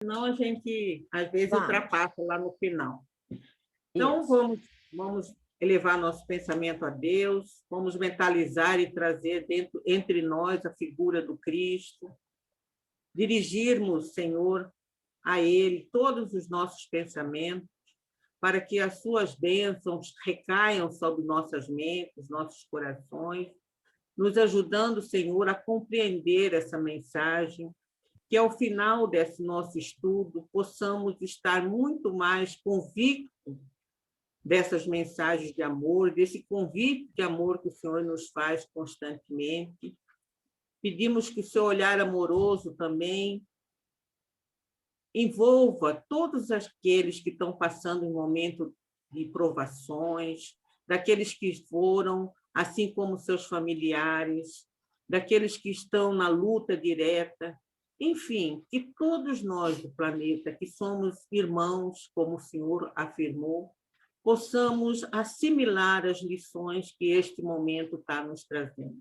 senão a gente, às vezes, ultrapassa lá no final. Então, vamos elevar nosso pensamento a Deus, vamos mentalizar e trazer entre nós a figura do Cristo, dirigirmos, Senhor, a Ele todos os nossos pensamentos, para que as suas bênçãos recaiam sobre nossas mentes, nossos corações, nos ajudando, Senhor, a compreender essa mensagem, que ao final desse nosso estudo possamos estar muito mais convictos dessas mensagens de amor, desse convite de amor que o Senhor nos faz constantemente. Pedimos que o seu olhar amoroso também envolva todos aqueles que estão passando em momento de provações, daqueles que foram, assim como seus familiares, daqueles que estão na luta direta, enfim, que todos nós do planeta, que somos irmãos, como o Senhor afirmou, possamos assimilar as lições que este momento está nos trazendo.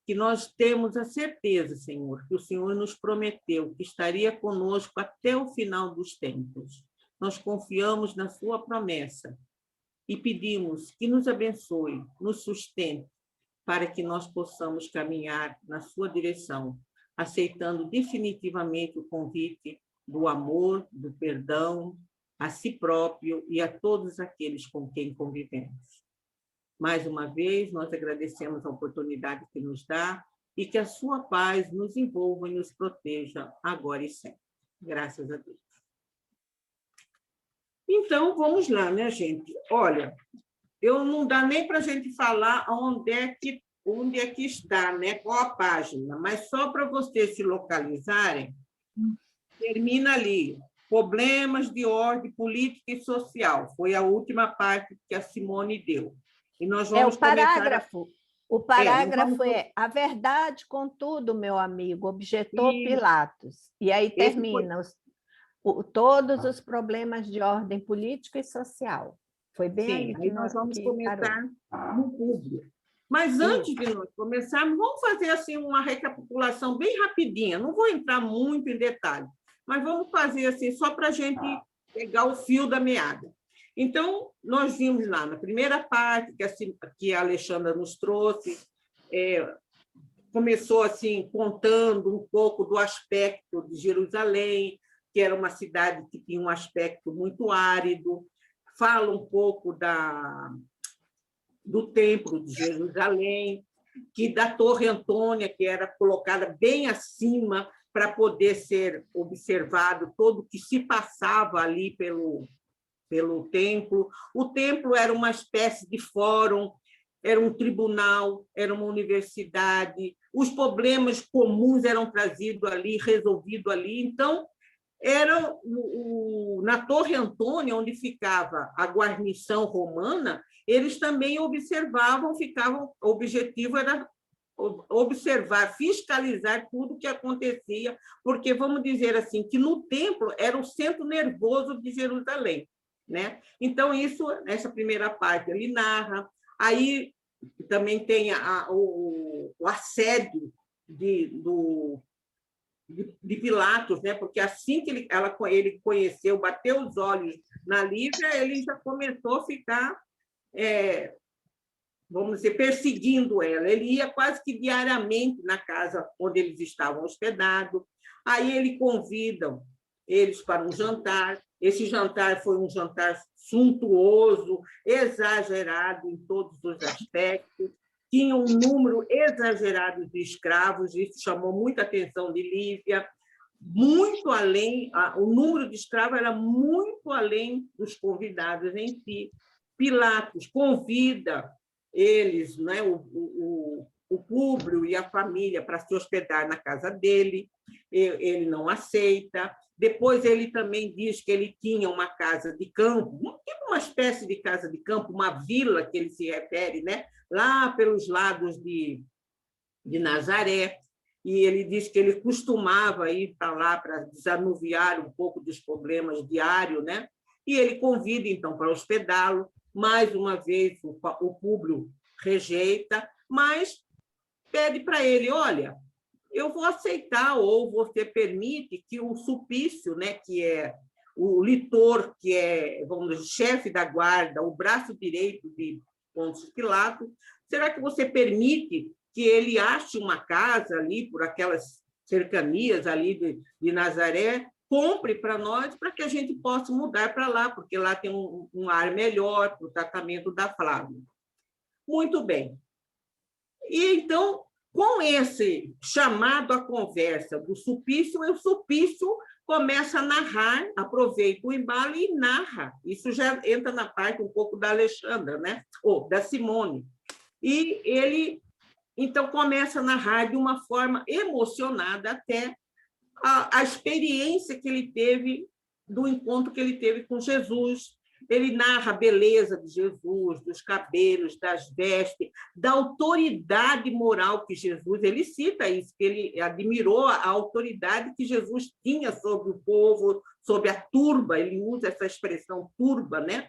Que nós temos a certeza, Senhor, que o Senhor nos prometeu que estaria conosco até o final dos tempos. Nós confiamos na sua promessa e pedimos que nos abençoe, nos sustente, para que nós possamos caminhar na sua direção, aceitando definitivamente o convite do amor, do perdão, a si próprio e a todos aqueles com quem convivemos. Mais uma vez, nós agradecemos a oportunidade que nos dá e que a sua paz nos envolva e nos proteja agora e sempre. Graças a Deus. Então, vamos lá, né, gente? Olha, não dá nem para a gente falar onde é que está, né? Qual a página, mas só para vocês se localizarem, termina ali. Problemas de ordem política e social. Foi a última parte que a Simone deu. E nós vamos o parágrafo. O parágrafo é a verdade, contudo, meu amigo, objetou Pilatos. E aí termina todos os problemas de ordem política e social. Foi bem aí nós vamos começar no público. Mas antes de nós começarmos, vamos fazer assim uma recapitulação bem rapidinha. Não vou entrar muito em detalhe, mas vamos fazer assim só para a gente pegar o fio da meada. Então, nós vimos lá na primeira parte que a Alexandra nos trouxe, começou assim contando um pouco do aspecto de Jerusalém, que era uma cidade que tinha um aspecto muito árido, fala um pouco do Templo de Jerusalém, que da Torre Antônia, que era colocada bem acima para poder ser observado todo o que se passava ali pelo templo. O templo era uma espécie de fórum, era um tribunal, era uma universidade, os problemas comuns eram trazidos ali, resolvidos ali. Então, era na Torre Antônia, onde ficava a guarnição romana, eles também observavam, o objetivo era observar, fiscalizar tudo o que acontecia, porque, vamos dizer assim, que no templo era o centro nervoso de Jerusalém, né? Então, essa primeira parte ele narra. Aí também tem o assédio de Pilatos, né? Porque assim que ele conheceu, bateu os olhos na Lívia, ele já começou a ficar, vamos dizer, perseguindo ela. Ele ia quase que diariamente na casa onde eles estavam hospedados. Aí ele convida eles para um jantar. Esse jantar foi um jantar suntuoso, exagerado em todos os aspectos. Tinha um número exagerado de escravos, isso chamou muita atenção de Lívia, muito além, o número de escravos era muito além dos convidados em si. Pilatos convida eles, né, o Públio e a família, para se hospedar na casa dele, ele não aceita. Depois ele também diz que ele tinha uma casa de campo, tipo uma espécie de casa de campo, uma vila que ele se refere, né? Lá pelos lados de Nazaré, e ele diz que ele costumava ir para lá para desanuviar um pouco dos problemas diários, né? E ele convida, então, para hospedá-lo. Mais uma vez, o Públio rejeita, mas pede para ele, olha, eu vou aceitar, ou você permite que o Sulpício, né, que é o litor, que é, vamos dizer, chefe da guarda, o braço direito de Pôncio Pilatos, será que você permite que ele ache uma casa ali, por aquelas cercanias ali de Nazaré, compre para nós, para que a gente possa mudar para lá, porque lá tem um ar melhor para o tratamento da Flávia. Muito bem. E, então, com esse chamado à conversa do Sulpício, o Sulpício começa a narrar, aproveita o embalo e narra. Isso já entra na parte um pouco da Alexandra, né? Ou da Simone. E ele, então, começa a narrar de uma forma emocionada até a experiência que ele teve, do encontro que ele teve com Jesus. Ele narra a beleza de Jesus, dos cabelos, das vestes, da autoridade moral que Jesus... Ele cita isso, que ele admirou a autoridade que Jesus tinha sobre o povo, sobre a turba, ele usa essa expressão turba, né?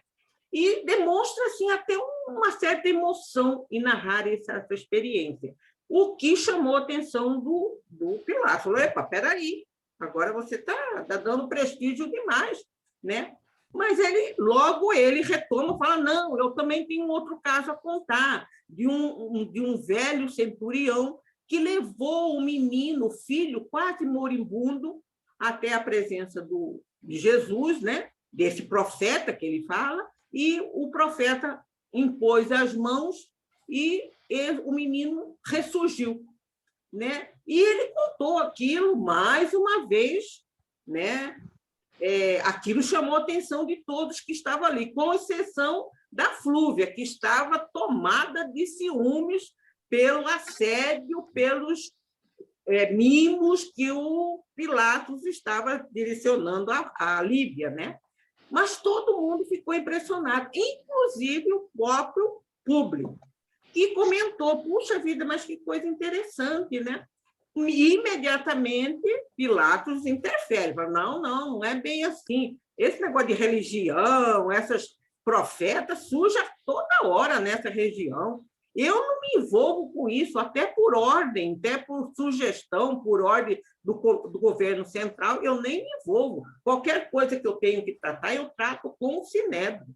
E demonstra assim, até uma certa emoção em narrar essa experiência. O que chamou a atenção do Pilatos. Falou, epa, peraí, agora você está dando prestígio demais, né? Mas logo ele retoma e fala, não, eu também tenho outro caso a contar, de um velho centurião que levou o menino, o filho, quase moribundo, até a presença de Jesus, né? Desse profeta que ele fala, e o profeta impôs as mãos e o menino ressurgiu, né? E ele contou aquilo mais uma vez, né? Aquilo chamou a atenção de todos que estavam ali, com exceção da Flúvia, que estava tomada de ciúmes pelo assédio, pelos mimos que o Pilatos estava direcionando à Líbia, né? Mas todo mundo ficou impressionado, inclusive o próprio público, que comentou, puxa vida, mas que coisa interessante, né? E, imediatamente, Pilatos interfere, fala, não é bem assim. Esse negócio de religião, essas profetas, surge toda hora nessa região. Eu não me envolvo com isso, até por ordem, até por sugestão, por ordem do governo central, eu nem me envolvo. Qualquer coisa que eu tenho que tratar, eu trato com o Sinédrio.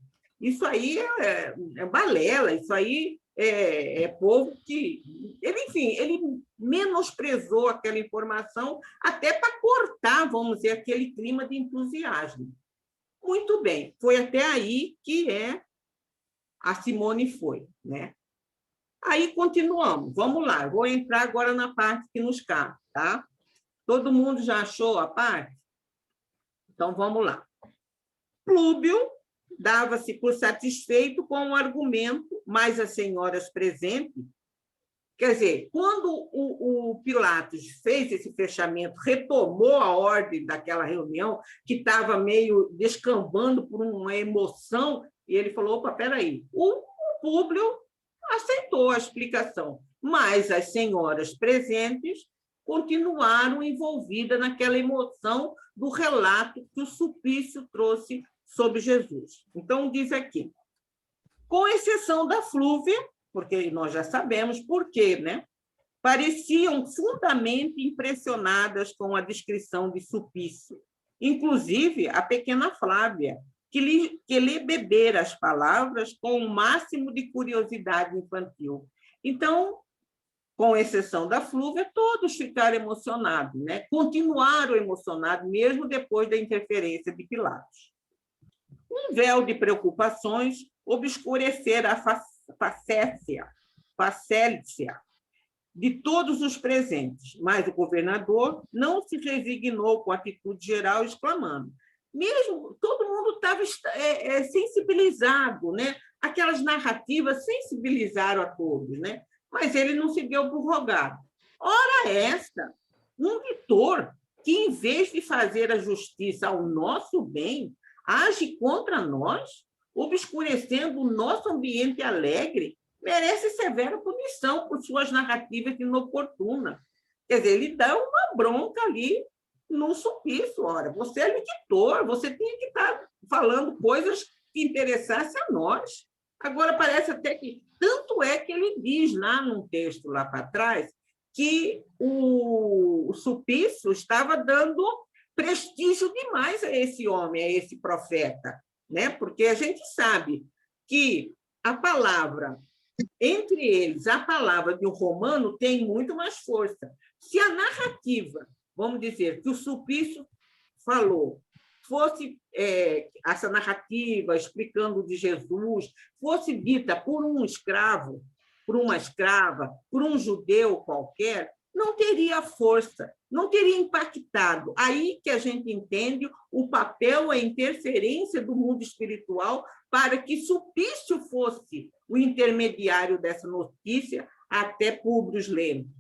Isso aí é balela, isso aí é povo que... ele menosprezou aquela informação até para cortar, vamos dizer, aquele clima de entusiasmo. Muito bem, foi até aí que a Simone foi, né? Aí continuamos, vamos lá, vou entrar agora na parte que nos cabe, tá? Todo mundo já achou a parte? Então, vamos lá. Plúbio dava-se por satisfeito com o argumento, mas as senhoras presentes... Quer dizer, quando o Pilatos fez esse fechamento, retomou a ordem daquela reunião, que estava meio descambando por uma emoção, e ele falou, opa, peraí, o Públio aceitou a explicação, mas as senhoras presentes continuaram envolvidas naquela emoção do relato que o Sulpício trouxe sobre Jesus. Então, diz aqui, com exceção da Flúvia, porque nós já sabemos por quê, né? Pareciam fundamente impressionadas com a descrição de Sulpício, inclusive a pequena Flávia, que lhe bebera as palavras com o máximo de curiosidade infantil. Então, com exceção da Flúvia, todos ficaram emocionados, né? Continuaram emocionados, mesmo depois da interferência de Pilatos. Um véu de preocupações obscurecera a facécia de todos os presentes, mas o governador não se resignou com a atitude geral, exclamando. Mesmo todo mundo estava sensibilizado, né? Aquelas narrativas sensibilizaram a todos, né? Mas ele não se deu por rogado. Ora esta, um litor que, em vez de fazer a justiça ao nosso bem, age contra nós, obscurecendo o nosso ambiente alegre, merece severa punição por suas narrativas inoportunas. Quer dizer, ele dá uma bronca ali no Sulpício. Ora, você é liquitor, você tinha que estar falando coisas que interessassem a nós. Agora, parece até que... Tanto é que ele diz lá num texto lá para trás que o Sulpício estava dando prestígio demais a esse homem, a esse profeta, né? Porque a gente sabe que a palavra, entre eles, a palavra de um romano tem muito mais força. Se a narrativa, vamos dizer, que o Sulpício falou, fosse essa narrativa explicando de Jesus, fosse dita por um escravo, por uma escrava, por um judeu qualquer, não teria força, não teria impactado. Aí que a gente entende o papel, a interferência do mundo espiritual para que Sulpício fosse o intermediário dessa notícia até Públio Lento,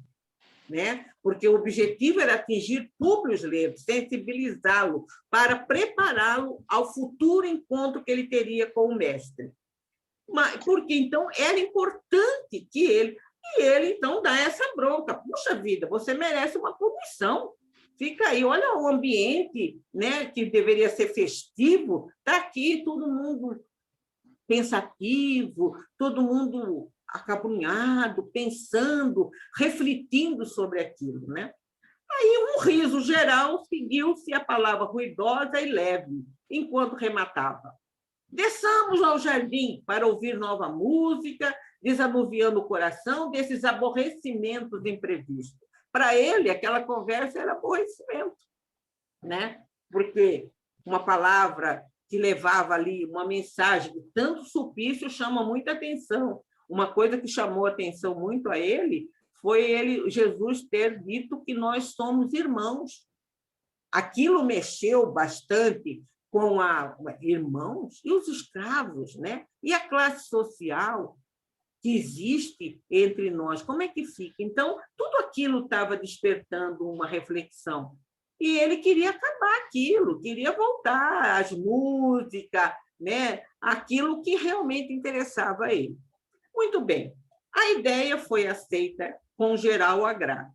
né? Porque o objetivo era atingir Públio Lento, sensibilizá-lo para prepará-lo ao futuro encontro que ele teria com o mestre. Porque, então, era importante que ele... E ele, então, dá essa bronca. Puxa vida, você merece uma punição. Fica aí, olha o ambiente, né, que deveria ser festivo, está aqui todo mundo pensativo, todo mundo acabrunhado, pensando, refletindo sobre aquilo, né? Aí um riso geral seguiu-se a palavra ruidosa e leve, enquanto rematava. Desçamos ao jardim para ouvir nova música, desanuviando o coração desses aborrecimentos imprevistos. Para ele, aquela conversa era aborrecimento, né? Porque uma palavra que levava ali uma mensagem de tanto Sulpício chama muita atenção. Uma coisa que chamou atenção muito a ele foi Jesus ter dito que nós somos irmãos. Aquilo mexeu bastante com irmãos e os escravos, né? E a classe social que existe entre nós, como é que fica? Então, tudo aquilo estava despertando uma reflexão. E ele queria acabar aquilo, queria voltar às músicas, né? Aquilo que realmente interessava a ele. Muito bem, a ideia foi aceita com geral agrado.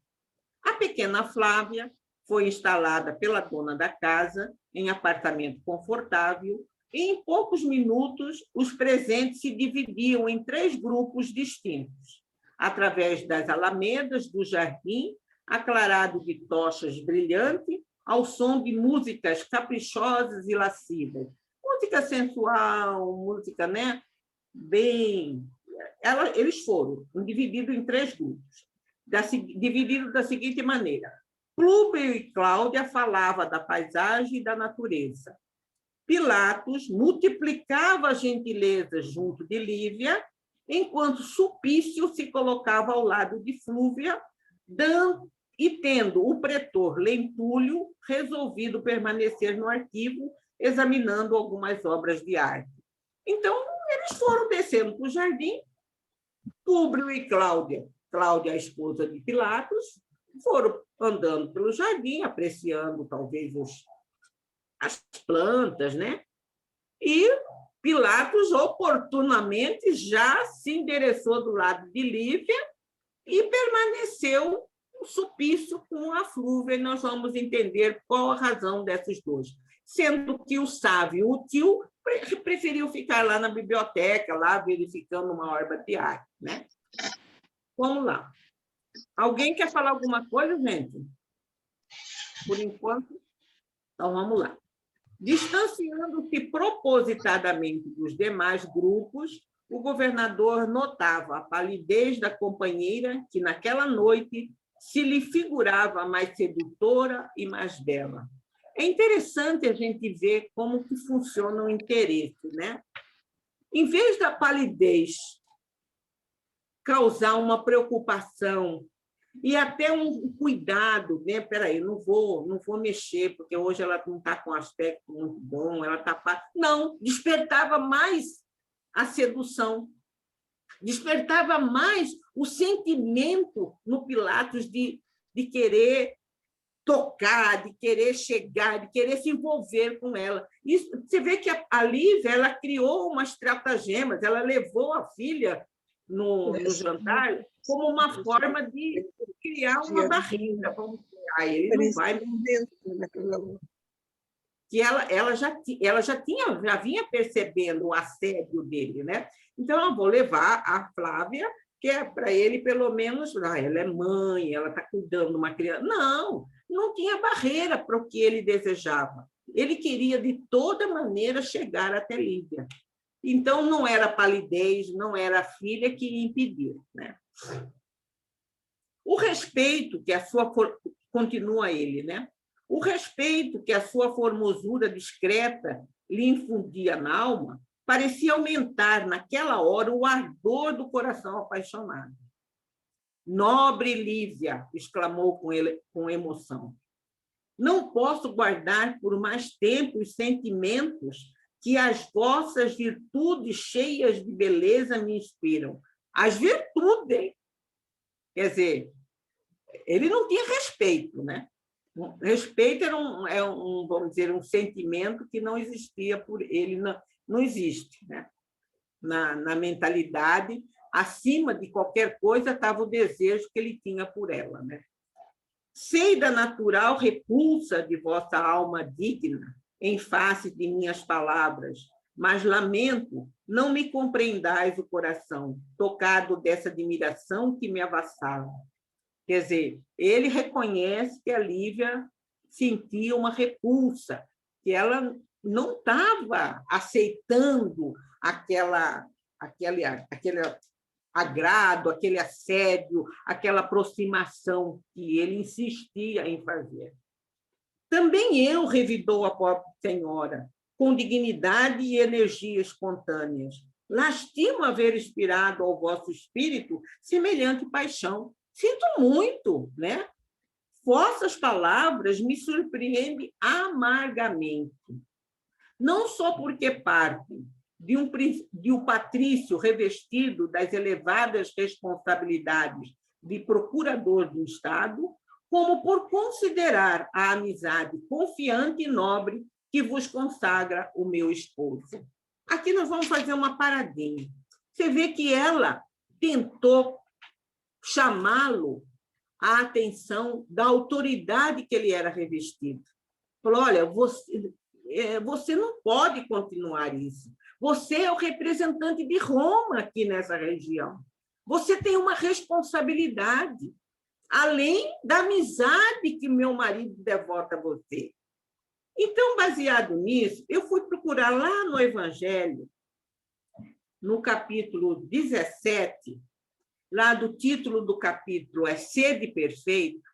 A pequena Flávia foi instalada pela dona da casa em apartamento confortável e, em poucos minutos, os presentes se dividiam em 3 grupos distintos, através das alamedas do jardim, aclarado de tochas brilhantes, ao som de músicas caprichosas e lascivas. Música sensual, música, né? Bem... Eles foram divididos em 3 grupos, divididos da seguinte maneira. Plúbio e Cláudia falavam da paisagem e da natureza. Pilatos multiplicava a gentileza junto de Lívia, enquanto Sulpício se colocava ao lado de Flúvia, tendo o pretor Lentúlio resolvido permanecer no arquivo, examinando algumas obras de arte. Então, eles foram descendo para o jardim, Públio e Cláudia, a esposa de Pilatos, foram andando pelo jardim, apreciando talvez as plantas, né? E Pilatos oportunamente já se endereçou do lado de Lívia e permaneceu o Sulpício com a Flúvia, e nós vamos entender qual a razão desses dois. Sendo que o sábio, o tio, preferiu ficar lá na biblioteca, lá verificando uma obra de arte, né? Vamos lá. Alguém quer falar alguma coisa, gente? Por enquanto? Então, vamos lá. Distanciando-se propositadamente dos demais grupos, o governador notava a palidez da companheira que, naquela noite, se lhe figurava mais sedutora e mais bela. É interessante a gente ver como que funciona o interesse, né? Em vez da palidez causar uma preocupação e até um cuidado, né? Peraí, não vou mexer, porque hoje ela não está com aspecto muito bom, ela está... Não, despertava mais a sedução, despertava mais o sentimento no Pilatos de querer tocar, de querer chegar, de querer se envolver com ela. Isso, você vê que a Lívia, ela criou umas estratagemas, ela levou a filha no jantar como uma forma de criar uma barreira. Vamos criar, ele não vai... Que ela já vinha percebendo o assédio dele, né? Então, eu vou levar a Flávia, que é para ele, pelo menos, ela é mãe, ela está cuidando de uma criança. Não, não tinha barreira para o que ele desejava. Ele queria, de toda maneira, chegar até Lívia. Então, não era a palidez, não era a filha que ia impedir, né? O respeito que a sua... Continua ele, né? O respeito que a sua formosura discreta lhe infundia na alma parecia aumentar, naquela hora, o ardor do coração apaixonado. Nobre Lívia, exclamou com emoção, não posso guardar por mais tempo os sentimentos que as vossas virtudes cheias de beleza me inspiram. As virtudes, quer dizer, ele não tinha respeito, né? Respeito era vamos dizer, um sentimento que não existia por ele, não existe, né? Na mentalidade, acima de qualquer coisa estava o desejo que ele tinha por ela, né? Sei da natural repulsa de vossa alma digna em face de minhas palavras, mas lamento não me compreendais o coração, tocado dessa admiração que me avassala. Quer dizer, ele reconhece que a Lívia sentia uma repulsa, que ela não estava aceitando aquele agrado, aquele assédio, aquela aproximação que ele insistia em fazer. Também eu, revidou a pobre senhora, com dignidade e energia espontâneas. Lastimo haver inspirado ao vosso espírito semelhante paixão. Sinto muito, né? Vossas palavras me surpreendem amargamente. Não só porque partem de um patrício revestido das elevadas responsabilidades de procurador do Estado, como por considerar a amizade confiante e nobre que vos consagra o meu esposo. Aqui nós vamos fazer uma paradinha. Você vê que ela tentou chamá-lo à atenção da autoridade que ele era revestido. Falou, olha, você não pode continuar isso. Você é o representante de Roma aqui nessa região. Você tem uma responsabilidade, além da amizade que meu marido devota a você. Então, baseado nisso, eu fui procurar lá no Evangelho, no capítulo 17, lá do título do capítulo é Sede Perfeito,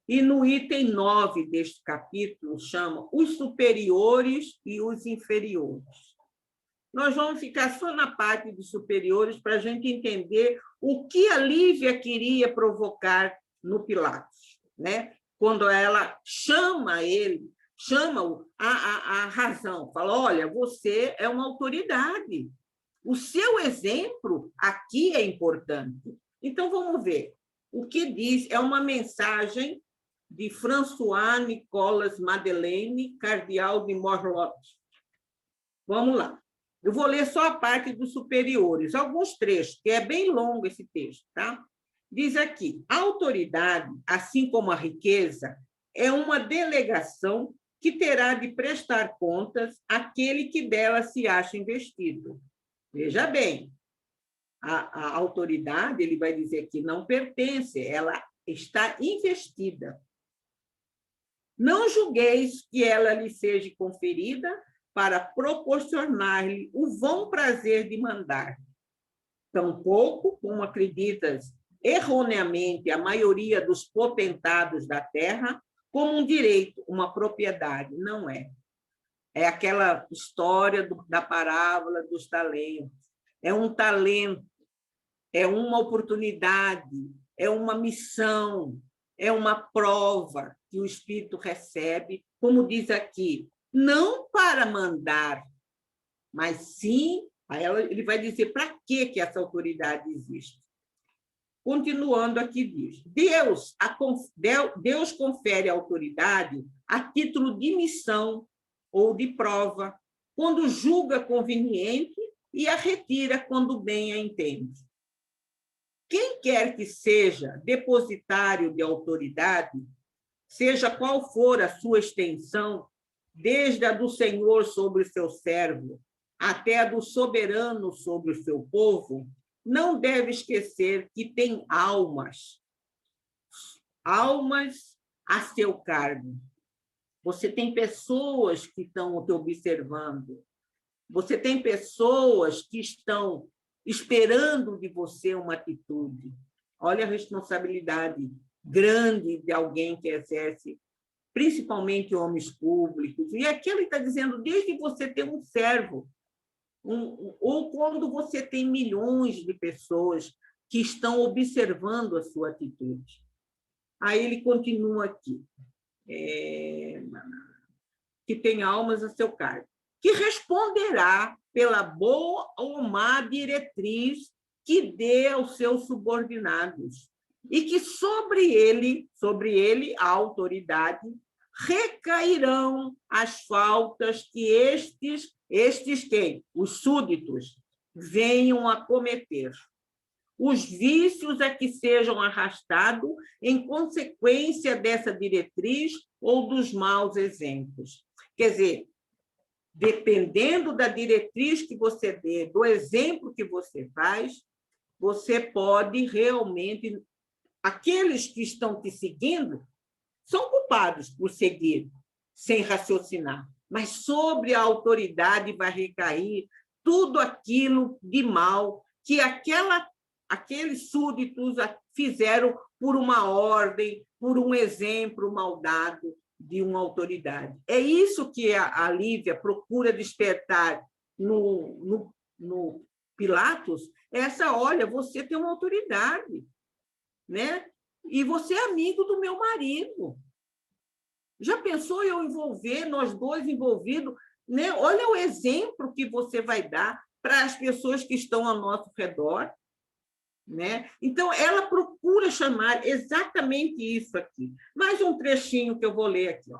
e no item 9 deste capítulo chama Os Superiores e os Inferiores. Nós vamos ficar só na parte dos superiores para a gente entender o que a Lívia queria provocar no Pilatos, né? Quando ela chama ele, chama-o à razão, fala, olha, você é uma autoridade, o seu exemplo aqui é importante. Então, vamos ver o que diz, é uma mensagem de François Nicolas Madeleine, cardeal de Morlot. Vamos lá. Eu vou ler só a parte dos superiores, alguns trechos, que é bem longo esse texto, tá? Diz aqui, a autoridade, assim como a riqueza, é uma delegação que terá de prestar contas àquele que dela se acha investido. Veja bem, a autoridade, ele vai dizer que não pertence, ela está investida. Não julgueis que ela lhe seja conferida para proporcionar-lhe o vão prazer de mandar. Tampouco, como acreditas erroneamente a maioria dos potentados da terra, como um direito, uma propriedade. Não é. É aquela história da parábola dos talentos. É um talento, é uma oportunidade, é uma missão, é uma prova que o Espírito recebe, como diz aqui, não para mandar, mas sim, ele vai dizer para que essa autoridade existe. Continuando aqui, diz, Deus confere autoridade a título de missão ou de prova, quando julga conveniente e a retira quando bem a entende. Quem quer que seja depositário de autoridade, seja qual for a sua extensão, desde a do Senhor sobre o seu servo, até a do soberano sobre o seu povo, não deve esquecer que tem almas a seu cargo. Você tem pessoas que estão te observando, você tem pessoas que estão esperando de você uma atitude. Olha a responsabilidade grande de alguém que exerce, principalmente homens públicos. E aqui ele está dizendo, desde que você tem um servo, ou quando você tem milhões de pessoas que estão observando a sua atitude. Aí ele continua aqui, que tem almas a seu cargo, que responderá pela boa ou má diretriz que dê aos seus subordinados, e que sobre ele, a autoridade, recairão as faltas que estes quem? Os súditos venham a cometer. Os vícios é que sejam arrastados em consequência dessa diretriz ou dos maus exemplos. Quer dizer, dependendo da diretriz que você dê, do exemplo que você faz, você pode realmente... Aqueles que estão te seguindo são culpados por seguir sem raciocinar, mas sobre a autoridade vai recair tudo aquilo de mal que aqueles súditos fizeram por uma ordem, por um exemplo mal dado de uma autoridade. É isso que a Lívia procura despertar no Pilatos, olha, você tem uma autoridade, né? E você é amigo do meu marido. Já pensou eu envolver, nós dois envolvidos? Né? Olha o exemplo que você vai dar para as pessoas que estão ao nosso redor. Né? Então, ela procura chamar exatamente isso aqui. Mais um trechinho que eu vou ler aqui. Ó.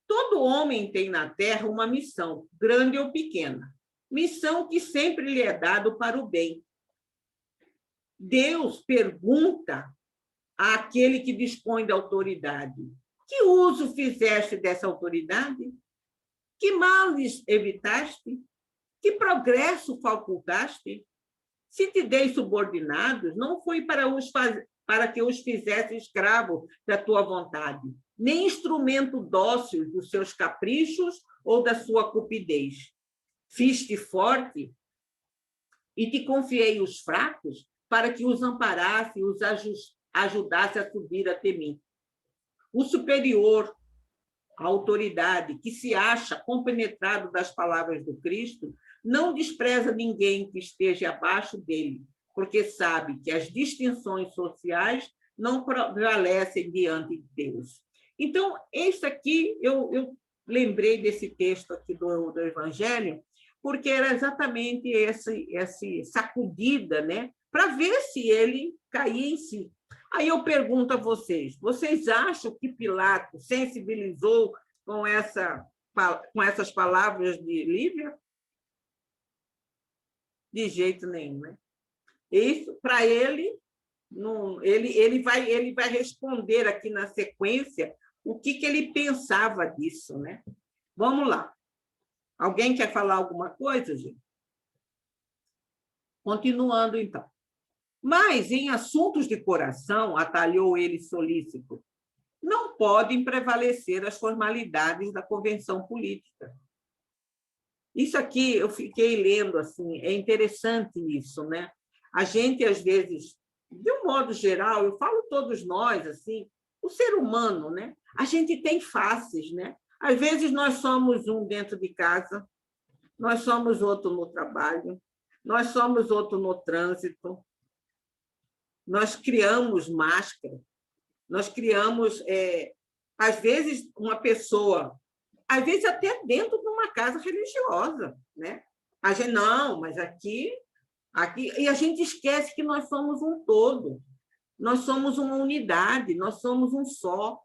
Todo homem tem na Terra uma missão, grande ou pequena. Missão que sempre lhe é dado para o bem. Deus pergunta àquele que dispõe da autoridade: que uso fizeste dessa autoridade? Que males evitaste? Que progresso facultaste? Se te dei subordinados, não foi para que os fizesse escravo da tua vontade, nem instrumento dócil dos seus caprichos ou da sua cupidez. Fiz-te forte e te confiei os fracos para que os amparasse e os ajudasse a subir até mim. O superior, a autoridade, que se acha compenetrado das palavras do Cristo, não despreza ninguém que esteja abaixo dele, porque sabe que as distinções sociais não prevalecem diante de Deus. Então, esse aqui, eu lembrei desse texto aqui do Evangelho, porque era exatamente essa sacudida, né? Para ver se ele caía em si. Aí eu pergunto a vocês acham que Pilatos sensibilizou com essas palavras de Lívia? De jeito nenhum, né? Isso, para ele, não, ele vai responder aqui na sequência o que ele pensava disso, né? Vamos lá. Alguém quer falar alguma coisa, gente? Continuando, então. Mas, em assuntos de coração, atalhou ele solícito, não podem prevalecer as formalidades da convenção política. Isso aqui, eu fiquei lendo, assim, é interessante isso, né? A gente, às vezes, de um modo geral, eu falo todos nós, assim, o ser humano, né? A gente tem faces, né? Às vezes nós somos um dentro de casa, nós somos outro no trabalho, nós somos outro no trânsito, nós criamos máscara, nós criamos, às vezes, uma pessoa, às vezes até dentro de uma casa religiosa, né? A gente, não, mas aqui, e a gente esquece que nós somos um todo, nós somos uma unidade, nós somos um só.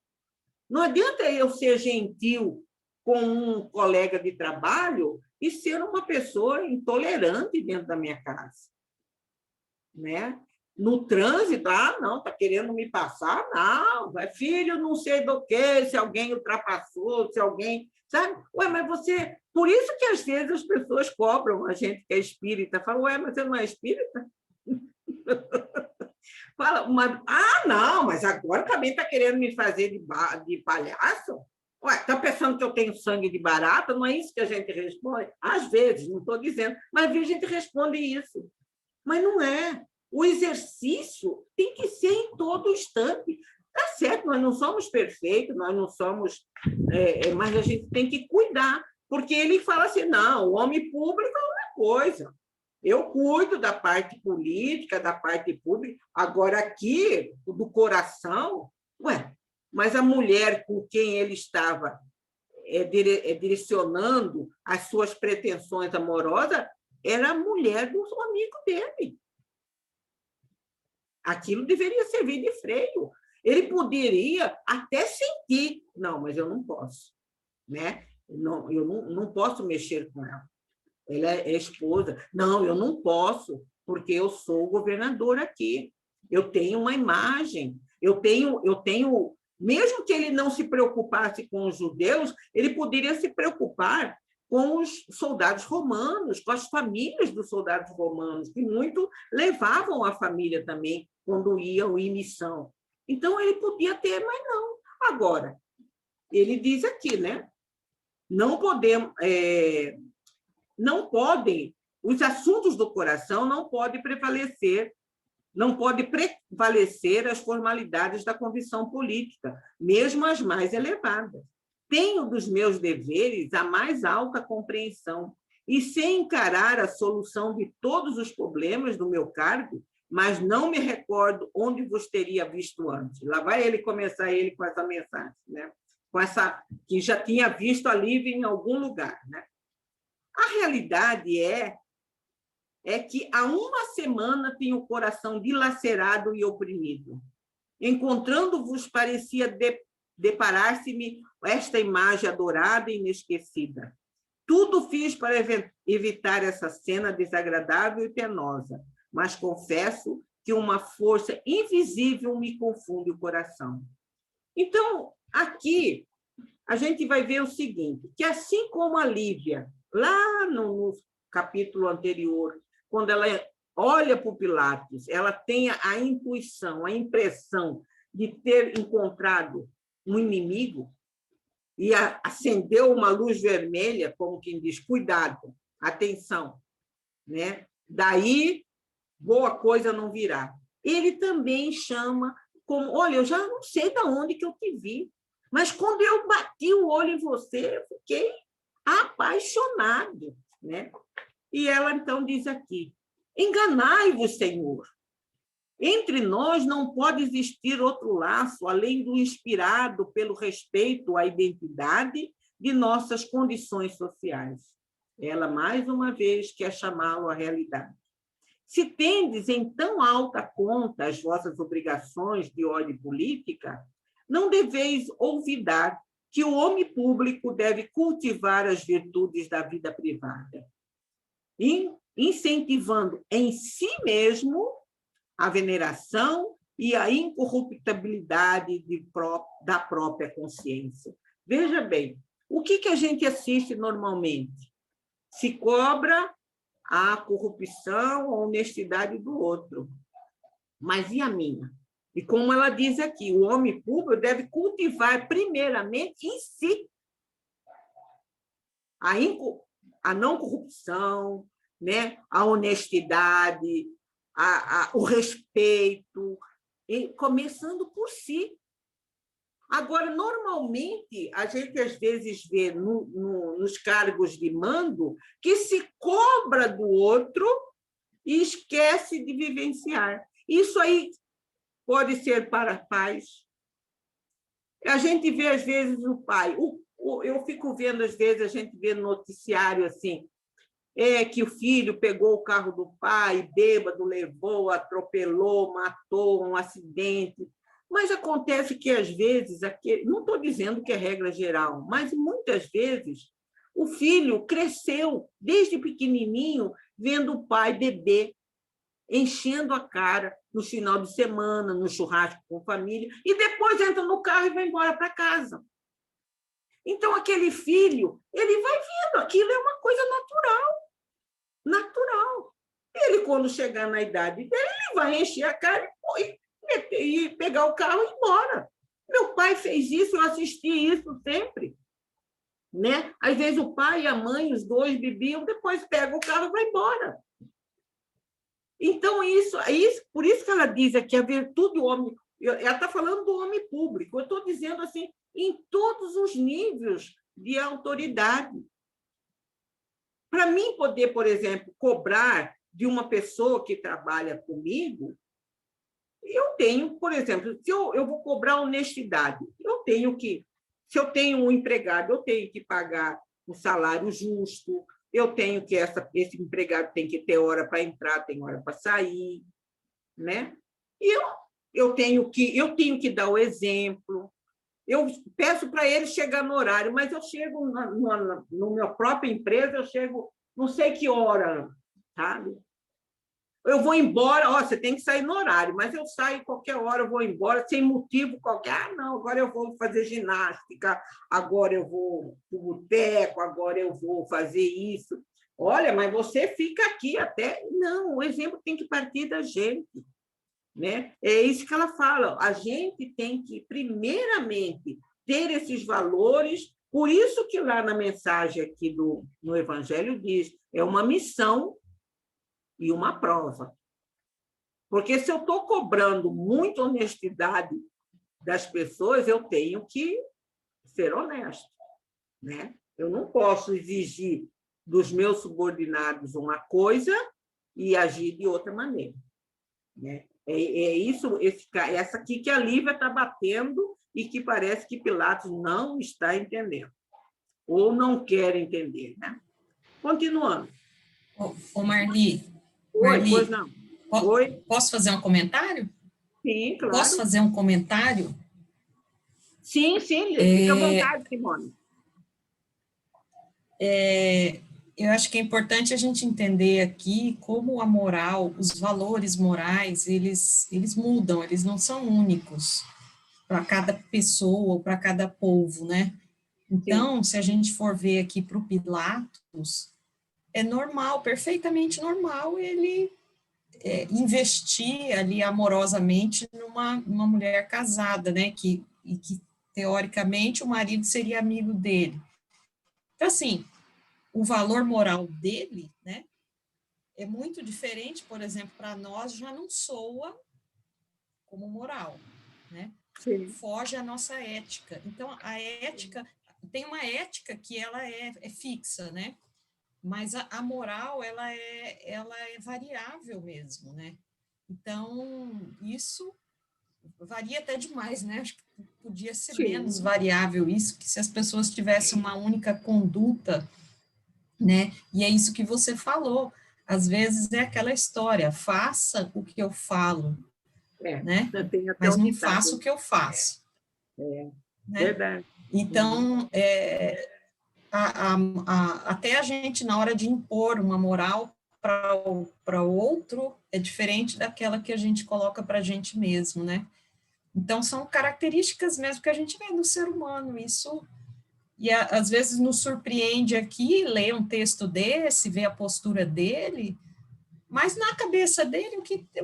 Não adianta eu ser gentil com um colega de trabalho e ser uma pessoa intolerante dentro da minha casa, né? No trânsito, não, está querendo me passar? Não, é filho não sei do que, se alguém ultrapassou, se alguém... Sabe? Ué, mas você... Por isso que, às vezes, as pessoas cobram a gente que é espírita. Falam, ué, mas você não é espírita? Fala, não, mas agora também está querendo me fazer de palhaço? Ué, está pensando que eu tenho sangue de barata? Não é isso que a gente responde? Às vezes, não estou dizendo, mas às vezes a gente responde isso. Mas não é. O exercício tem que ser em todo instante. Tá certo, nós não somos perfeitos, nós não somos, mas a gente tem que cuidar, porque ele fala assim, não, o homem público é uma coisa, eu cuido da parte política, da parte pública, agora aqui, do coração, ué, mas a mulher com quem ele estava direcionando as suas pretensões amorosas era a mulher do amigo dele. Aquilo deveria servir de freio. Ele poderia até sentir, não, mas eu não posso, né? Não, eu não posso mexer com ela. Ela é esposa. Não, eu não posso, porque eu sou o governador aqui. Eu tenho uma imagem. Eu tenho, mesmo que ele não se preocupasse com os judeus, ele poderia se preocupar com os soldados romanos, com as famílias dos soldados romanos, que muito levavam a família também quando iam em missão. Então, ele podia ter, mas não. Agora, ele diz aqui, né? Não podemos, não podem, os assuntos do coração não podem prevalecer as formalidades da convicção política, mesmo as mais elevadas. Tenho dos meus deveres a mais alta compreensão e sei encarar a solução de todos os problemas do meu cargo, mas não me recordo onde vos teria visto antes. Lá vai ele começar com essa mensagem, né? Com essa que já tinha visto a Lívia em algum lugar, né? A realidade é que há uma semana tenho o coração dilacerado e oprimido. Encontrando-vos, parecia deparar-se-me esta imagem adorada e inesquecida. Tudo fiz para evitar essa cena desagradável e penosa, mas confesso que uma força invisível me confunde o coração. Então, aqui, a gente vai ver o seguinte, que assim como a Lívia, lá no capítulo anterior, quando ela olha para o Pilatos, ela tem a intuição, a impressão de ter encontrado um inimigo e acendeu uma luz vermelha, como quem diz, cuidado, atenção, né? Daí, boa coisa não virá. Ele também chama como, olha, eu já não sei de onde que eu te vi, mas quando eu bati o olho em você, eu fiquei apaixonado, né? E ela, então, diz aqui, enganai-vos, Senhor. Entre nós não pode existir outro laço, além do inspirado pelo respeito à identidade de nossas condições sociais. Ela, mais uma vez, quer chamá-lo à realidade. Se tendes em tão alta conta as vossas obrigações de ordem política, não deveis olvidar que o homem público deve cultivar as virtudes da vida privada, incentivando em si mesmo a veneração e a incorruptibilidade da própria consciência. Veja bem, o que a gente assiste normalmente? Se cobra a corrupção, a honestidade do outro. Mas e a minha? E como ela diz aqui, o homem público deve cultivar primeiramente em si a não corrupção, né? A honestidade, o respeito, começando por si. Agora, normalmente, a gente às vezes vê nos cargos de mando que se cobra do outro e esquece de vivenciar. Isso aí pode ser para pais. A gente vê, às vezes, o pai. Eu fico vendo, às vezes, a gente vê no noticiário assim, que o filho pegou o carro do pai, bêbado, levou, atropelou, matou, um acidente. Mas acontece que, às vezes, não estou dizendo que é regra geral, mas muitas vezes o filho cresceu desde pequenininho vendo o pai beber, enchendo a cara no final de semana, no churrasco com família, e depois entra no carro e vai embora para casa. Então, aquele filho, ele vai vendo, aquilo é uma coisa natural. Ele quando chegar na idade dele, ele vai encher a cara e pegar o carro e ir embora. Meu pai fez isso, eu assisti isso sempre. Né? Às vezes o pai e a mãe, os dois bebiam, depois pega o carro e vai embora. Então, por isso que ela diz aqui, a virtude do homem, ela está falando do homem público, eu estou dizendo assim, em todos os níveis de autoridade. Para mim poder, por exemplo, cobrar de uma pessoa que trabalha comigo, eu tenho, por exemplo, se eu vou cobrar honestidade, eu tenho que, se eu tenho um empregado, eu tenho que pagar um salário justo, eu tenho que, esse empregado tem que ter hora para entrar, tem hora para sair, né? E eu tenho que dar o exemplo, eu peço para ele chegar no horário, mas eu chego na minha própria empresa, eu chego não sei que hora, sabe? Eu vou embora, você tem que sair no horário, mas eu saio qualquer hora, eu vou embora, sem motivo qualquer. Não, agora eu vou fazer ginástica, agora eu vou para o boteco, agora eu vou fazer isso. Olha, mas você fica aqui até... Não, o exemplo tem que partir da gente. Né? É isso que ela fala, a gente tem que, primeiramente, ter esses valores, por isso que lá na mensagem aqui no Evangelho diz, é uma missão e uma prova. Porque se eu estou cobrando muita honestidade das pessoas, eu tenho que ser honesto. Né? Eu não posso exigir dos meus subordinados uma coisa e agir de outra maneira. Né? Essa aqui que a Lívia está batendo e que parece que Pilatos não está entendendo, ou não quer entender. Né? Continuando. Ô Marli, Pois não. Posso fazer um comentário? Sim, claro. Posso fazer um comentário? Sim, Lívia, fica à vontade, Simone. Eu acho que é importante a gente entender aqui como a moral, os valores morais, eles mudam, eles não são únicos para cada pessoa ou para cada povo, né? Então, se a gente for ver aqui para o Pilatos, é normal, perfeitamente normal ele investir ali amorosamente numa mulher casada, né? Que teoricamente o marido seria amigo dele. Então, assim, o valor moral dele, né, é muito diferente, por exemplo, para nós já não soa como moral, né? Sim. Foge à nossa ética. Então, a ética, tem uma ética que ela é fixa, né? Mas a moral, ela é variável mesmo, né? Então, isso varia até demais, né? Acho que podia ser menos variável isso, que se as pessoas tivessem uma única conduta, né? E é isso que você falou. Às vezes é aquela história, faça o que eu falo, né? Mas não faça o que eu faço. Né? Verdade. Então, até a gente, na hora de impor uma moral para o outro, é diferente daquela que a gente coloca para a gente mesmo, né? Então, são características mesmo que a gente vê no ser humano, isso... E às vezes nos surpreende aqui, ler um texto desse, ver a postura dele, mas na cabeça dele, o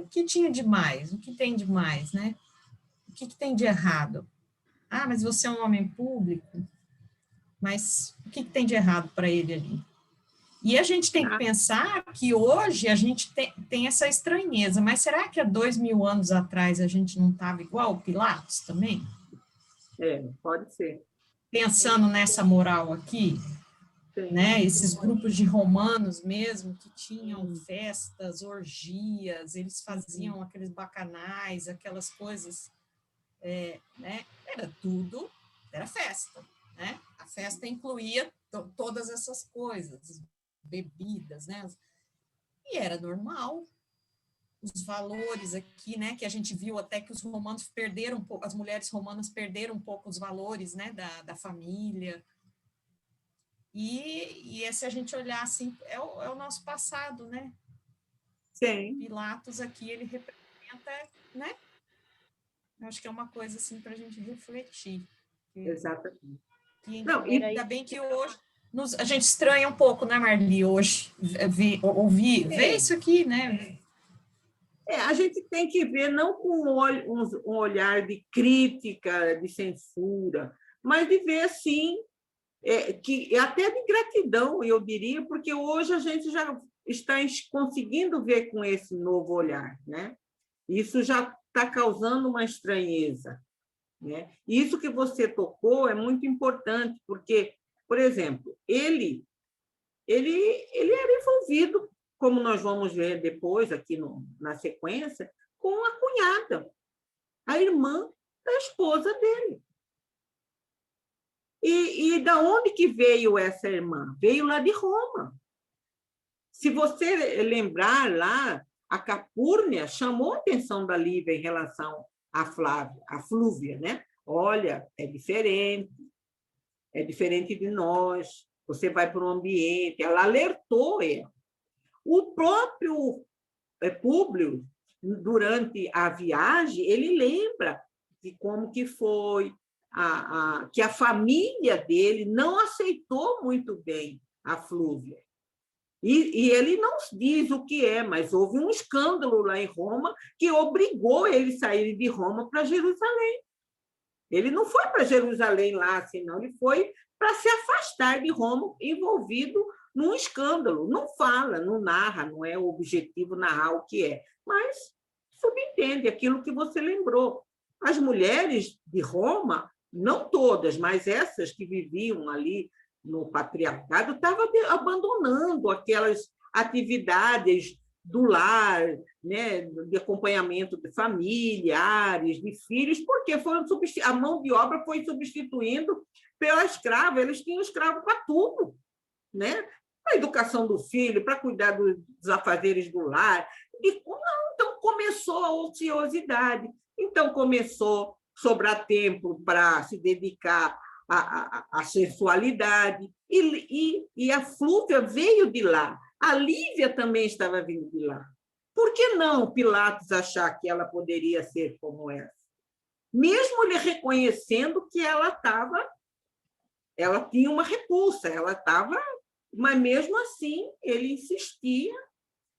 que tinha de mais? O que tem de mais, né? O que tem de errado? Ah, mas você é um homem público, mas o que tem de errado para ele ali? E a gente tem que pensar que hoje a gente tem essa estranheza, mas será que há 2000 anos atrás a gente não estava igual o Pilatos também? Pode ser. Pensando nessa moral aqui, né, esses grupos de romanos mesmo, que tinham festas, orgias, eles faziam aqueles bacanais, aquelas coisas, né, era festa, né, a festa incluía todas essas coisas, bebidas, né, e era normal. Os valores aqui, né, que a gente viu até que os romanos perderam um pouco, as mulheres romanas perderam um pouco os valores, né, da família. E se a gente olhar assim, é o nosso passado, né? Sim. Pilatos aqui, ele representa, né? Eu acho que é uma coisa assim para a gente refletir. Exatamente. Ainda bem que hoje... a gente estranha um pouco, né, Marli, hoje, ver isso aqui, né? A gente tem que ver não com um olhar de crítica, de censura, mas de ver, assim, que até de gratidão, eu diria, porque hoje a gente já está conseguindo ver com esse novo olhar, né? Isso já está causando uma estranheza, né? Isso que você tocou é muito importante, porque, por exemplo, ele era envolvido, como nós vamos ver depois, aqui na sequência, com a cunhada, a irmã da esposa dele. E da onde que veio essa irmã? Veio lá de Roma. Se você lembrar lá, a Capúrnia chamou a atenção da Lívia em relação à Flúvia, né? Olha, é diferente de nós, você vai para um ambiente, ela alertou ele. O próprio Públio, durante a viagem, ele lembra de como que foi, que a família dele não aceitou muito bem a Flúvia. E ele não diz o que é, mas houve um escândalo lá em Roma que obrigou ele a sair de Roma para Jerusalém. Ele não foi para Jerusalém lá, senão ele foi para se afastar de Roma, envolvido num escândalo. Não fala, não narra, não é o objetivo narrar o que é, mas subentende aquilo que você lembrou. As mulheres de Roma, não todas, mas essas que viviam ali no patriarcado, estavam abandonando aquelas atividades do lar, né, de acompanhamento de familiares, de filhos, porque a mão de obra foi substituindo pela escrava. Eles tinham escravo para tudo, né? Para a educação do filho, para cuidar dos afazeres do lar. Então, começou a ociosidade. Então, começou a sobrar tempo para se dedicar à sensualidade. E a Flúvia veio de lá. A Lívia também estava vindo de lá. Por que não Pilatos achar que ela poderia ser como essa? Mesmo ele reconhecendo que ela tinha uma repulsa, mas mesmo assim ele insistia,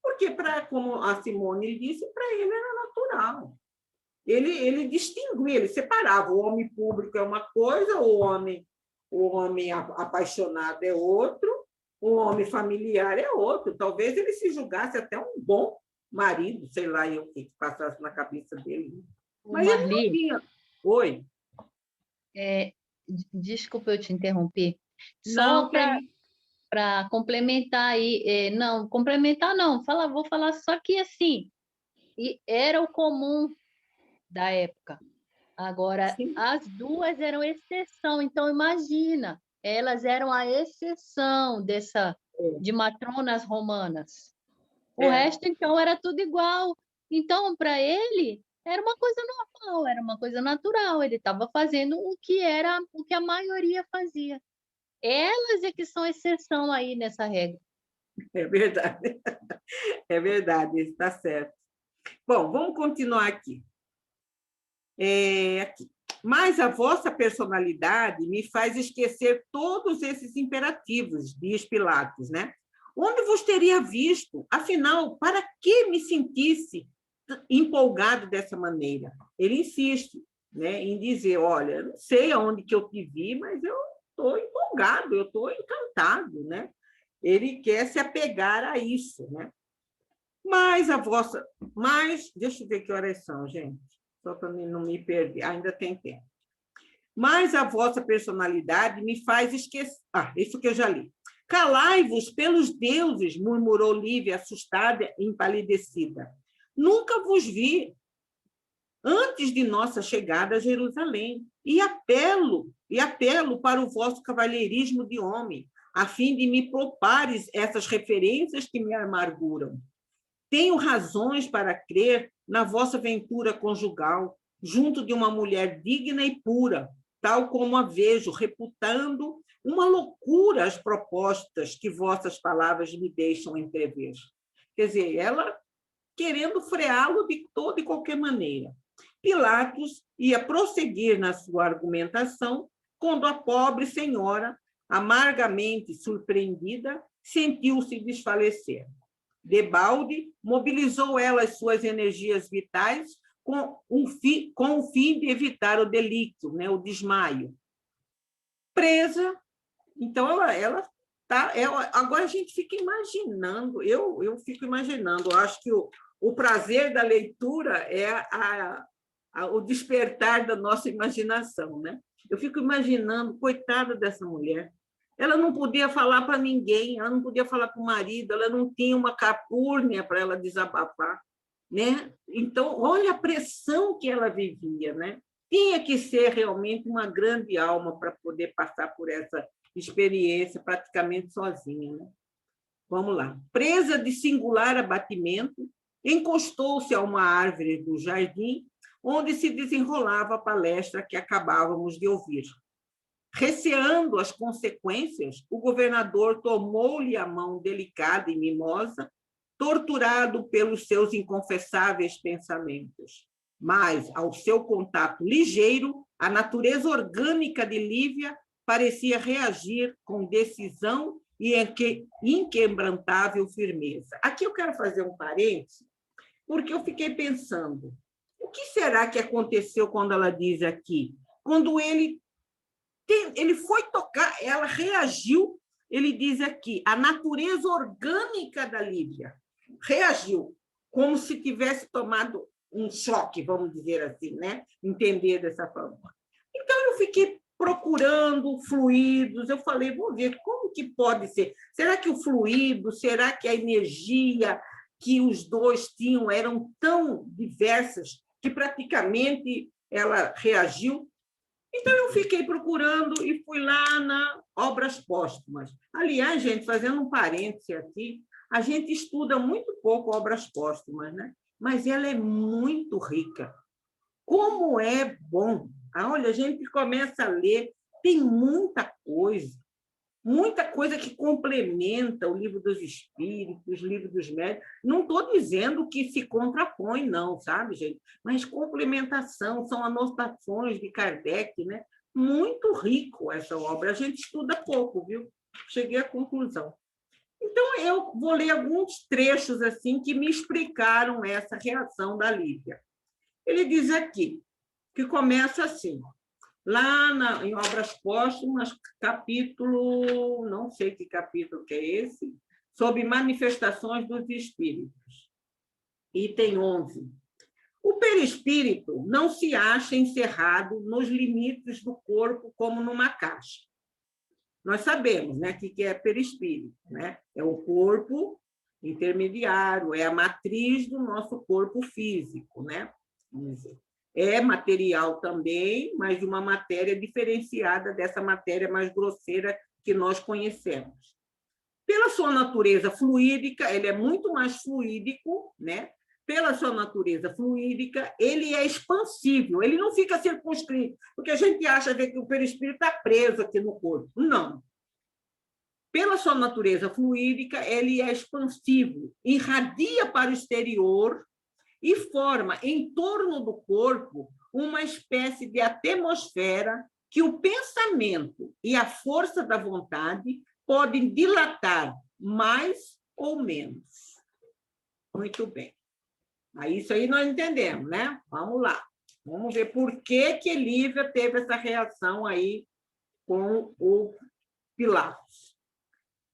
porque, como a Simone disse, para ele era natural. Ele distinguia, ele separava. O homem público é uma coisa, o homem apaixonado é outro, o homem familiar é outro. Talvez ele se julgasse até um bom marido, sei lá o que passasse na cabeça dele. Mas Marli, ele não tinha. Oi. Desculpa eu te interromper. Só para complementar aí, não, complementar não, vou falar só que assim, era o comum da época. Agora, sim, as duas eram exceção, então imagina, elas eram a exceção de matronas romanas. O resto, então, era tudo igual. Então, para ele, era uma coisa normal, era uma coisa natural. Ele estava fazendo o que a maioria fazia. Elas é que são exceção aí nessa regra. É verdade. É verdade, está certo. Bom, vamos continuar aqui. Mas a vossa personalidade me faz esquecer todos esses imperativos, diz Pilatos, né? Onde vos teria visto? Afinal, para que me sentisse empolgado dessa maneira? Ele insiste, né, em dizer, olha, não sei aonde que eu te vi, mas eu estou empolgado, eu estou encantado, né? Ele quer se apegar a isso, né? Mas deixa eu ver que horas são, gente, só para não me perder, ainda tem tempo. Mas a vossa personalidade me faz esquecer... isso que eu já li. Calai-vos pelos deuses, murmurou Lívia, assustada e empalidecida. Nunca vos vi antes de nossa chegada a Jerusalém, e apelo para o vosso cavalheirismo de homem, a fim de me poupares essas referências que me amarguram. Tenho razões para crer na vossa ventura conjugal, junto de uma mulher digna e pura, tal como a vejo, reputando uma loucura as propostas que vossas palavras me deixam entrever. Quer dizer, ela querendo freá-lo de toda e qualquer maneira. Pilatos ia prosseguir na sua argumentação quando a pobre senhora Amargamente surpreendida, sentiu-se desfalecer. Debalde mobilizou ela as suas energias vitais com o fim de evitar o delírio, né, o desmaio. Presa, então ela tá, agora a gente fica imaginando, eu fico imaginando, eu acho que o prazer da leitura é o despertar da nossa imaginação, né? Eu fico imaginando, coitada dessa mulher, ela não podia falar para ninguém, ela não podia falar para o marido, ela não tinha uma capúrnia para ela desabafar, né? Então, olha a pressão que ela vivia, né? Tinha que ser realmente uma grande alma para poder passar por essa experiência praticamente sozinha, né? Vamos lá. Presa de singular abatimento, encostou-se a uma árvore do jardim onde se desenrolava a palestra que acabávamos de ouvir. Receando as consequências, o governador tomou-lhe a mão delicada e mimosa, torturado pelos seus inconfessáveis pensamentos. Mas, ao seu contato ligeiro, a natureza orgânica de Lívia parecia reagir com decisão e inquebrantável firmeza. Aqui eu quero fazer um parêntese, porque eu fiquei pensando, o que será que aconteceu quando ela diz aqui? Quando ele foi tocar, ela reagiu, ele diz aqui, a natureza orgânica da Lívia reagiu, como se tivesse tomado um choque, vamos dizer assim, né? Entender dessa forma. Então, eu fiquei procurando fluidos, eu falei, vou ver como que pode ser. Será que o fluido, será que a energia que os dois tinham eram tão diversas que praticamente ela reagiu? Então, eu fiquei procurando e fui lá na Obras Póstumas. Aliás, gente, fazendo um parêntese aqui, a gente estuda muito pouco Obras Póstumas, né? Mas ela é muito rica. Como é bom! Olha, a gente começa a ler, tem muita coisa que complementa o Livro dos Espíritos, o Livro dos Médiuns. Não estou dizendo que se contrapõe, não, sabe, gente? Mas complementação, são anotações de Kardec, né? Muito rico essa obra. A gente estuda pouco, viu? Cheguei à conclusão. Então, eu vou ler alguns trechos assim que me explicaram essa reação da Lívia. Ele diz aqui, que começa assim, lá em Obras Póstumas, capítulo, não sei que capítulo que é esse, sobre manifestações dos espíritos. Item 11. O perispírito não se acha encerrado nos limites do corpo como numa caixa. Nós sabemos, né, o que é perispírito, né? É o corpo intermediário, é a matriz do nosso corpo físico, né? Vamos dizer. É material também, mas de uma matéria diferenciada dessa matéria mais grosseira que nós conhecemos. Pela sua natureza fluídica, ele é muito mais fluídico, né? Pela sua natureza fluídica, ele é expansível, ele não fica circunscrito, porque a gente acha que o perispírito está preso aqui no corpo. Não. Pela sua natureza fluídica, ele é expansivo, irradia para o exterior e forma em torno do corpo uma espécie de atmosfera que o pensamento e a força da vontade podem dilatar mais ou menos. Muito bem. Isso aí nós entendemos, né? Vamos lá. Vamos ver por que Lívia teve essa reação aí com o Pilatos.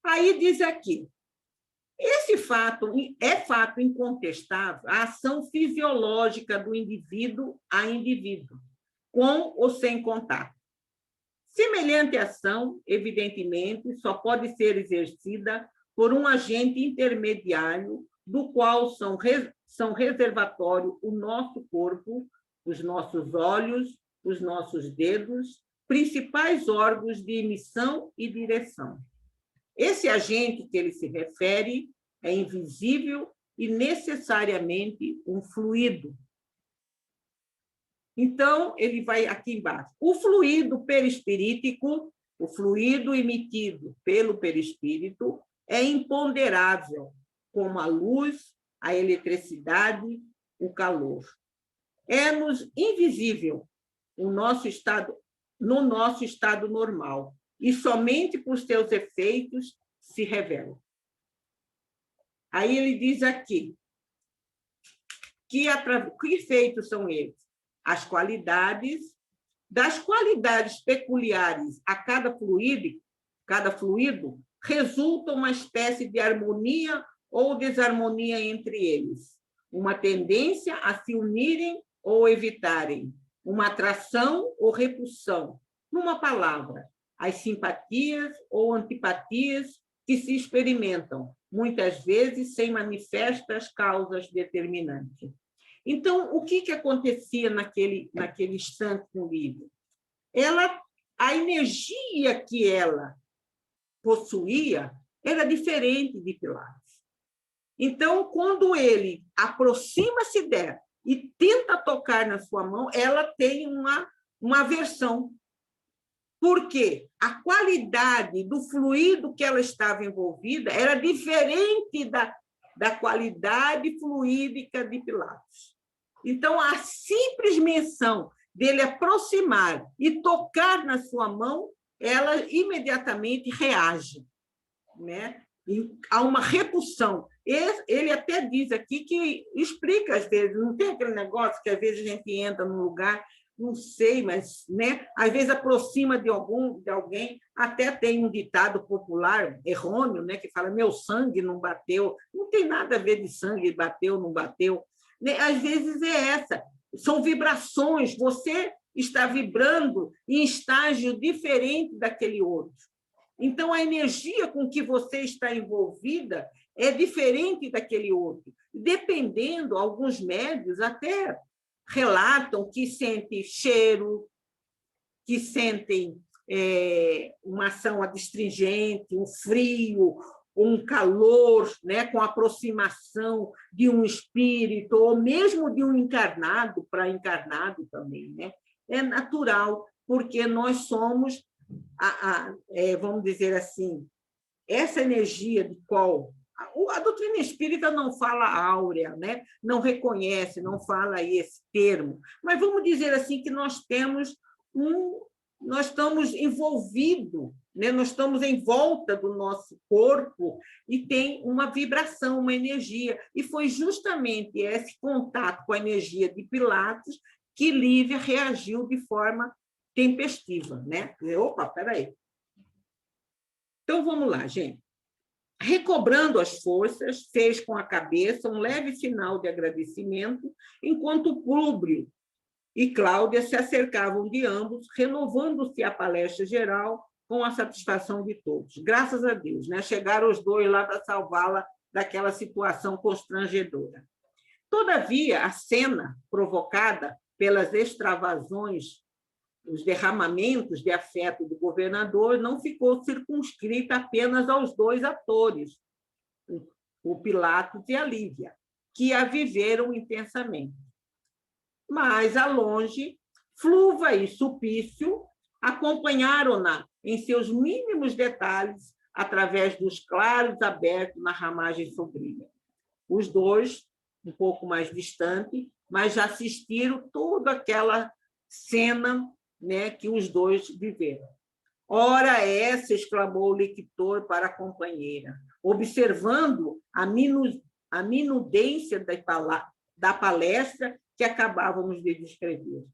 Aí diz aqui, esse fato é fato incontestável, a ação fisiológica do indivíduo a indivíduo, com ou sem contato. Semelhante ação, evidentemente, só pode ser exercida por um agente intermediário, do qual são reservatório o nosso corpo, os nossos olhos, os nossos dedos, principais órgãos de emissão e direção. Esse agente que ele se refere é invisível e necessariamente um fluido. Então, ele vai aqui embaixo. O fluido perispirítico, o fluido emitido pelo perispírito, é imponderável, como a luz, a eletricidade, o calor. É-nos invisível no nosso estado normal, e somente por seus efeitos se revelam. Aí ele diz aqui, que efeitos são eles? As qualidades, das qualidades peculiares a cada fluido, resulta uma espécie de harmonia ou desarmonia entre eles, uma tendência a se unirem ou evitarem, uma atração ou repulsão. Numa palavra, as simpatias ou antipatias que se experimentam, muitas vezes sem manifestas causas determinantes. Então, o que acontecia naquele instante com o livro? A energia que ela possuía era diferente de Pilatos. Então, quando ele aproxima-se dela e tenta tocar na sua mão, ela tem uma aversão. Por quê? A qualidade do fluido que ela estava envolvida era diferente da qualidade fluídica de Pilatos. Então, a simples menção dele aproximar e tocar na sua mão, ela imediatamente reage, né? E há uma repulsão. Ele até diz aqui que explica, às vezes, não tem aquele negócio que às vezes a gente entra num lugar, não sei, mas, né, às vezes aproxima de alguém, até tem um ditado popular errôneo, né, que fala, meu sangue não bateu, não tem nada a ver de sangue, bateu, não bateu. Às vezes é essa, são vibrações, você está vibrando em estágio diferente daquele outro. Então, a energia com que você está envolvida é diferente daquele outro. Dependendo, alguns médios até relatam que sentem cheiro, que sentem uma ação adstringente, um frio, um calor, né, com aproximação de um espírito, ou mesmo de um encarnado, para encarnado também. Né? É natural, porque nós somos, vamos dizer assim, essa energia de qual... A doutrina espírita não fala áurea, né? Não reconhece, não fala esse termo, mas vamos dizer assim que nós estamos envolvidos, né? Nós estamos em volta do nosso corpo e tem uma vibração, uma energia. E foi justamente esse contato com a energia de Pilatos que Lívia reagiu de forma tempestiva, né? Opa, peraí. Então, vamos lá, gente. Recobrando as forças, fez com a cabeça um leve sinal de agradecimento, enquanto Públio e Cláudia se acercavam de ambos, renovando-se a palestra geral com a satisfação de todos. Graças a Deus, né? Chegaram os dois lá para salvá-la daquela situação constrangedora. Todavia, a cena provocada pelas extravasões, os derramamentos de afeto do governador, não ficou circunscrita apenas aos dois atores, o Pilatos e a Lívia, que a viveram intensamente. Mais a longe, Flúvia e Sulpício acompanharam-na em seus mínimos detalhes, através dos claros abertos na ramagem sombria. Os dois, um pouco mais distantes, mas já assistiram toda aquela cena, né, que os dois viveram. Ora essa, exclamou o lector para a companheira, observando a minudência da palestra que acabávamos de descrever.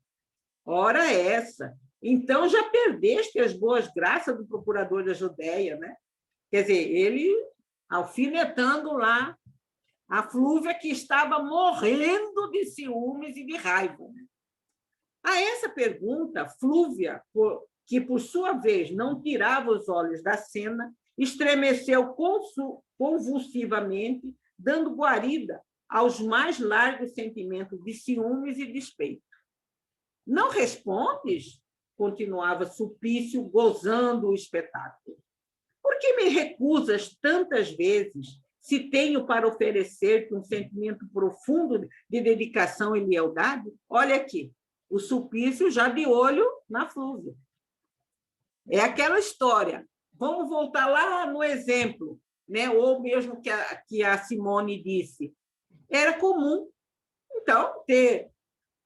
Ora essa, então já perdeste as boas graças do procurador da Judéia, né? Quer dizer, ele alfinetando lá a Flúvia, que estava morrendo de ciúmes e de raiva. A essa pergunta, Flúvia, que por sua vez não tirava os olhos da cena, estremeceu convulsivamente, dando guarida aos mais largos sentimentos de ciúmes e despeito. Não respondes? Continuava Sulpício, gozando o espetáculo. Por que me recusas tantas vezes, se tenho para oferecer-te um sentimento profundo de dedicação e lealdade? Olha aqui, o Sulpício já de olho na Flúvia. É aquela história. Vamos voltar lá no exemplo, né? Ou mesmo que a Simone disse. Era comum, então, ter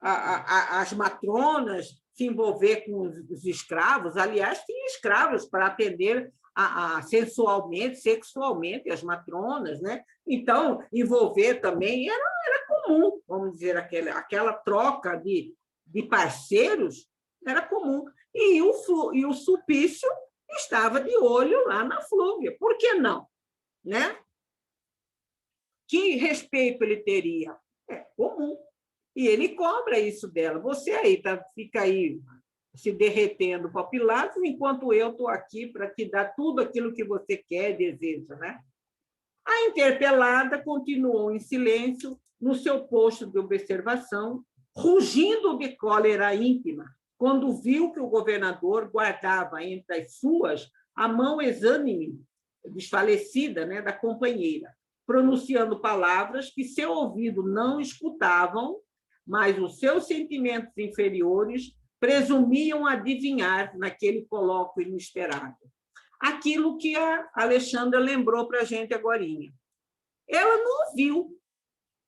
as matronas se envolver com os escravos. Aliás, tinha escravos para atender sensualmente, sexualmente as matronas, né? Então, envolver também era comum, vamos dizer, aquela troca de parceiros era comum. E o Sulpício estava de olho lá na Flúvia. Por que não? Né? Que respeito ele teria? É comum. E ele cobra isso dela. Você aí fica aí se derretendo para Pilatos, enquanto eu estou aqui para te dar tudo aquilo que você quer e deseja. Né? A interpelada continuou em silêncio no seu posto de observação, rugindo de cólera íntima, quando viu que o governador guardava entre as suas a mão exânime, desfalecida, né, da companheira, pronunciando palavras que seu ouvido não escutavam, mas os seus sentimentos inferiores presumiam adivinhar naquele colóquio inesperado. Aquilo que a Alexandra lembrou para a gente agorinha. Ela não ouviu,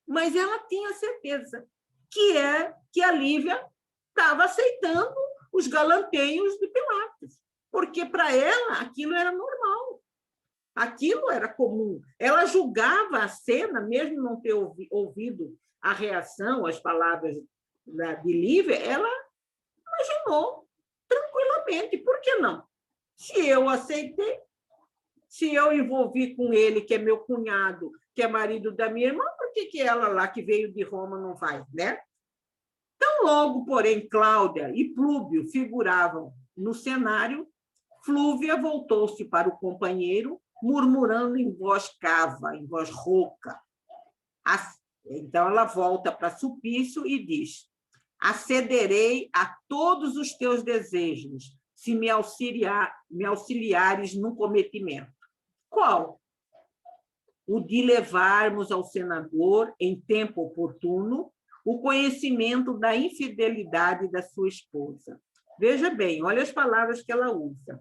mas ela tinha certeza que a Lívia estava aceitando os galanteios de Pilatos, porque para ela aquilo era normal, aquilo era comum. Ela julgava a cena, mesmo não ter ouvido a reação, as palavras de Lívia, ela imaginou tranquilamente. Por que não? Se eu aceitei, se eu envolvi com ele, que é meu cunhado, que é marido da minha irmã, por que ela lá, que veio de Roma, não vai, né? Tão logo, porém, Cláudia e Plúbio figuravam no cenário, Flúvia voltou-se para o companheiro, murmurando em voz cava, em voz rouca. Então, ela volta para Sulpício e diz: acederei a todos os teus desejos, se me auxiliares no cometimento. Qual? O de levarmos ao senador, em tempo oportuno, o conhecimento da infidelidade da sua esposa. Veja bem, olha as palavras que ela usa.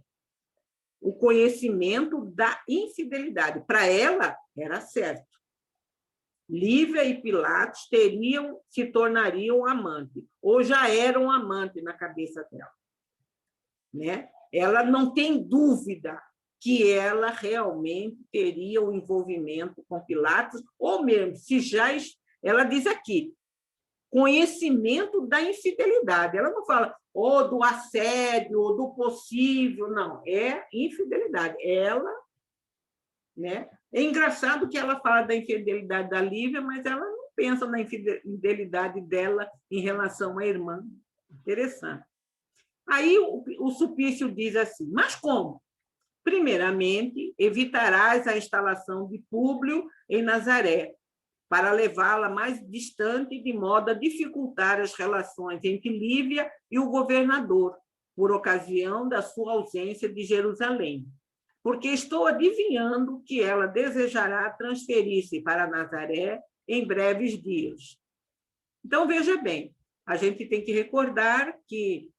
O conhecimento da infidelidade. Para ela, era certo. Lívia e Pilatos se tornariam amantes, ou já eram amantes na cabeça dela. Né? Ela não tem dúvida que ela realmente teria o envolvimento com Pilatos, ou mesmo, se já... Ela diz aqui, conhecimento da infidelidade. Ela não fala ou do assédio, ou do possível, não. É infidelidade. Ela... Né? É engraçado que ela fala da infidelidade da Lívia, mas ela não pensa na infidelidade dela em relação à irmã. Interessante. Aí o Sulpício diz assim, mas como? Primeiramente, evitarás a instalação de Públio em Nazaré, para levá-la mais distante, de modo a dificultar as relações entre Lívia e o governador, por ocasião da sua ausência de Jerusalém. Porque estou adivinhando que ela desejará transferir-se para Nazaré em breves dias. Então, veja bem, a gente tem que recordar que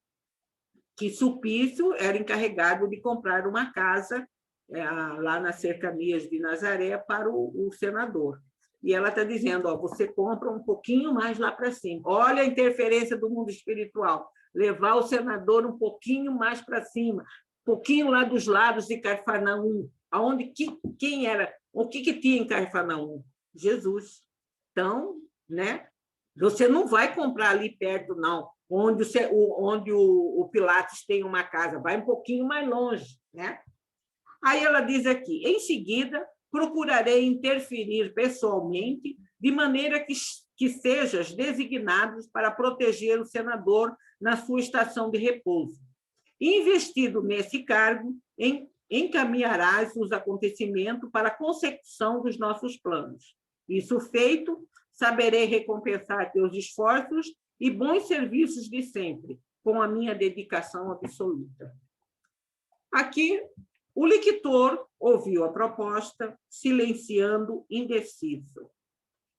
Sulpício era encarregado de comprar uma casa lá nas cercanias de Nazaré para o senador. E ela está dizendo, ó, você compra um pouquinho mais lá para cima. Olha a interferência do mundo espiritual. Levar o senador um pouquinho mais para cima, um pouquinho lá dos lados de Cafarnaum. Quem era? O que tinha em Cafarnaum? Jesus. Então, né? Você não vai comprar ali perto, não, onde o Pilatos tem uma casa. Vai um pouquinho mais longe, né? Aí ela diz aqui, em seguida, procurarei interferir pessoalmente, de maneira que sejas designado para proteger o senador na sua estação de repouso. Investido nesse cargo, encaminharás os acontecimentos para a consecução dos nossos planos. Isso feito, saberei recompensar teus esforços e bons serviços de sempre, com a minha dedicação absoluta. Aqui, o lictor ouviu a proposta, silenciando, indeciso.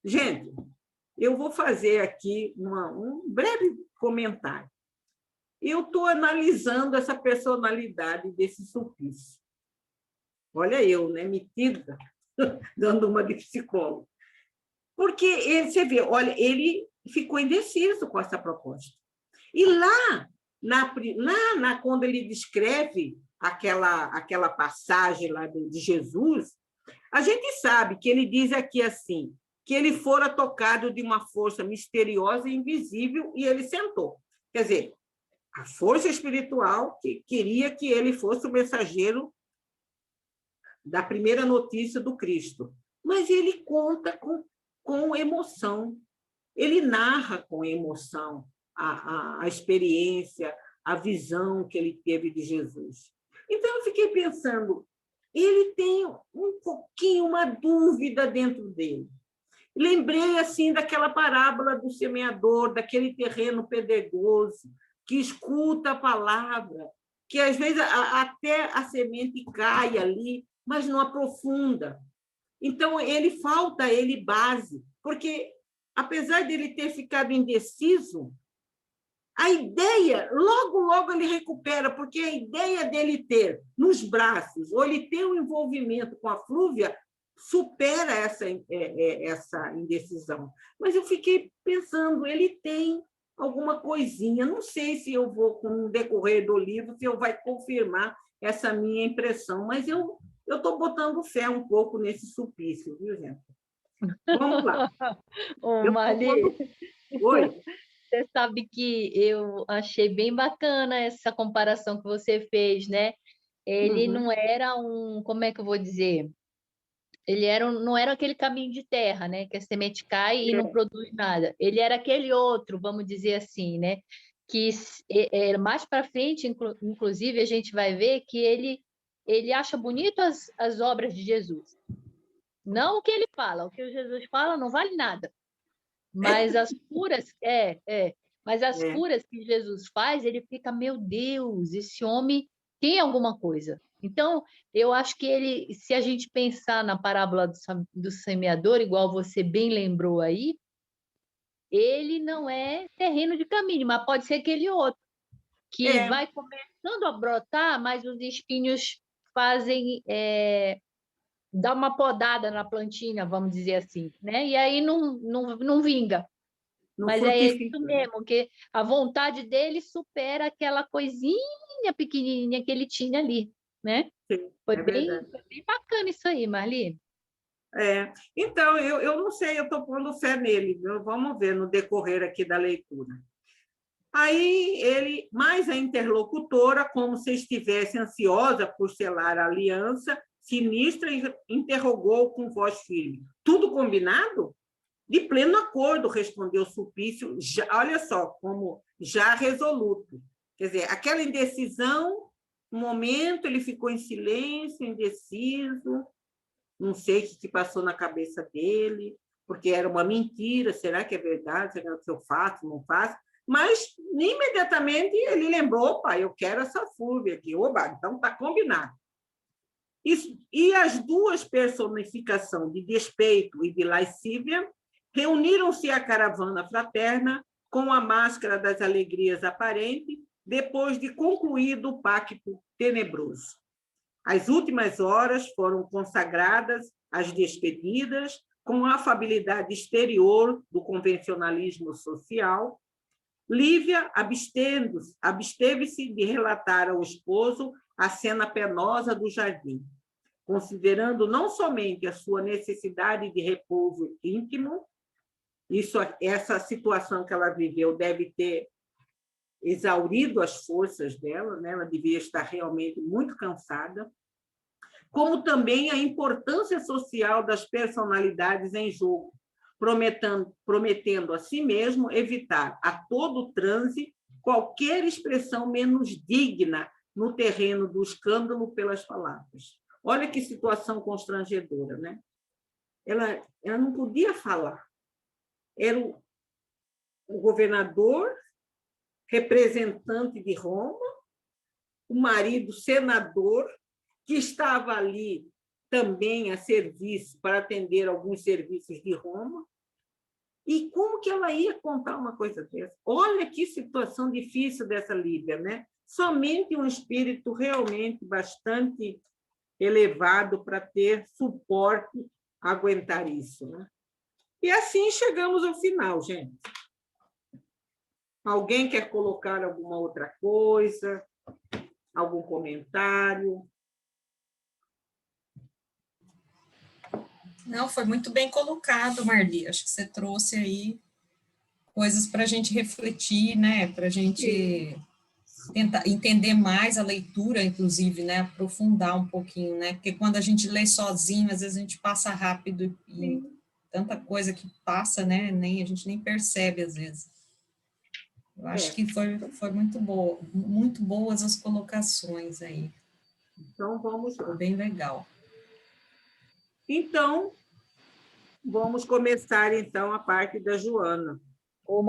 Gente, eu vou fazer aqui um breve comentário. Eu estou analisando essa personalidade desse Sulpício. Olha eu, né, metida, dando uma de psicólogo. Porque você vê, olha, ele ficou indeciso com essa proposta. E lá, quando ele descreve aquela passagem lá de Jesus, a gente sabe que ele diz aqui assim, que ele fora tocado de uma força misteriosa e invisível e ele sentou. Quer dizer, a força espiritual que queria que ele fosse o mensageiro da primeira notícia do Cristo. Mas ele conta com emoção, ele narra com emoção a experiência, a visão que ele teve de Jesus. Então, eu fiquei pensando, ele tem um pouquinho, uma dúvida dentro dele. Lembrei assim daquela parábola do semeador, daquele terreno pedregoso, que escuta a palavra, que às vezes até a semente cai ali, mas não aprofunda. Então, falta a ele base, porque, apesar dele ter ficado indeciso, a ideia, logo ele recupera, porque a ideia dele ter nos braços, ou ele ter um envolvimento com a Flúvia, supera essa indecisão. Mas eu fiquei pensando, ele tem alguma coisinha, não sei se eu vou, com o decorrer do livro, se eu vai confirmar essa minha impressão, mas eu estou botando fé um pouco nesse Sulpício, viu, gente? Vamos lá. Ô, Marli, Oi? você sabe que eu achei bem bacana essa comparação que você fez, né? Ele não era como é que eu vou dizer? Ele não era aquele caminho de terra, né? Que a semente cai e não produz nada. Ele era aquele outro, vamos dizer assim, né? Que mais para frente, inclusive, a gente vai ver que ele acha bonito as obras de Jesus. Não o que ele fala, o que o Jesus fala não vale nada. Mas as curas, mas as curas que Jesus faz, ele fica, meu Deus, esse homem tem alguma coisa. Então, eu acho que se a gente pensar na parábola do semeador, igual você bem lembrou aí, ele não é terreno de caminho, mas pode ser aquele outro, que vai começando a brotar, mas os espinhos fazem dar uma podada na plantinha, vamos dizer assim, né? E aí não vinga. Mas é isso mesmo, que a vontade dele supera aquela coisinha pequenininha que ele tinha ali, né? Sim, Foi bem bacana isso aí, Marli. Então, eu não sei, eu estou pondo fé nele, viu? Vamos ver no decorrer aqui da leitura. Aí, mais a interlocutora, como se estivesse ansiosa por selar a aliança, sinistra, interrogou com voz firme. Tudo combinado? De pleno acordo, respondeu Sulpício, olha só, como já resoluto. Quer dizer, aquela indecisão, um momento ele ficou em silêncio, indeciso, não sei o que passou na cabeça dele, porque era uma mentira, será que é verdade, será que eu faço, não faço? Mas, imediatamente, ele lembrou, opa, eu quero essa Flúvia aqui, oba, então está combinado. E as duas personificações de despeito e de lascívia reuniram-se à caravana fraterna com a máscara das alegrias aparente, depois de concluído o pacto tenebroso. As últimas horas foram consagradas às despedidas, com a afabilidade exterior do convencionalismo social. Lívia absteve-se de relatar ao esposo a cena penosa do jardim, considerando não somente a sua necessidade de repouso íntimo, essa situação que ela viveu deve ter exaurido as forças dela, né? Ela devia estar realmente muito cansada, como também a importância social das personalidades em jogo, prometendo a si mesmo evitar a todo transe qualquer expressão menos digna no terreno do escândalo pelas palavras. Olha que situação constrangedora, né? Ela não podia falar. Era o governador, representante de Roma, o marido senador, que estava ali também a serviço, para atender alguns serviços de Roma. E como que ela ia contar uma coisa dessa? Olha que situação difícil dessa Lívia, né? Somente um espírito realmente bastante elevado para ter suporte a aguentar isso, né? E assim chegamos ao final, gente. Alguém quer colocar alguma outra coisa? Algum comentário? Não, foi muito bem colocado, Marli. Acho que você trouxe aí coisas para a gente refletir, né? Para a gente tentar entender mais a leitura, inclusive, né? Aprofundar um pouquinho, né? Porque quando a gente lê sozinho, às vezes a gente passa rápido e tanta coisa que passa, né? A gente nem percebe às vezes. Eu acho que foi muito boas as colocações aí. Então, vamos lá. Foi bem legal. Então, vamos começar, então, a parte da Joana. Uma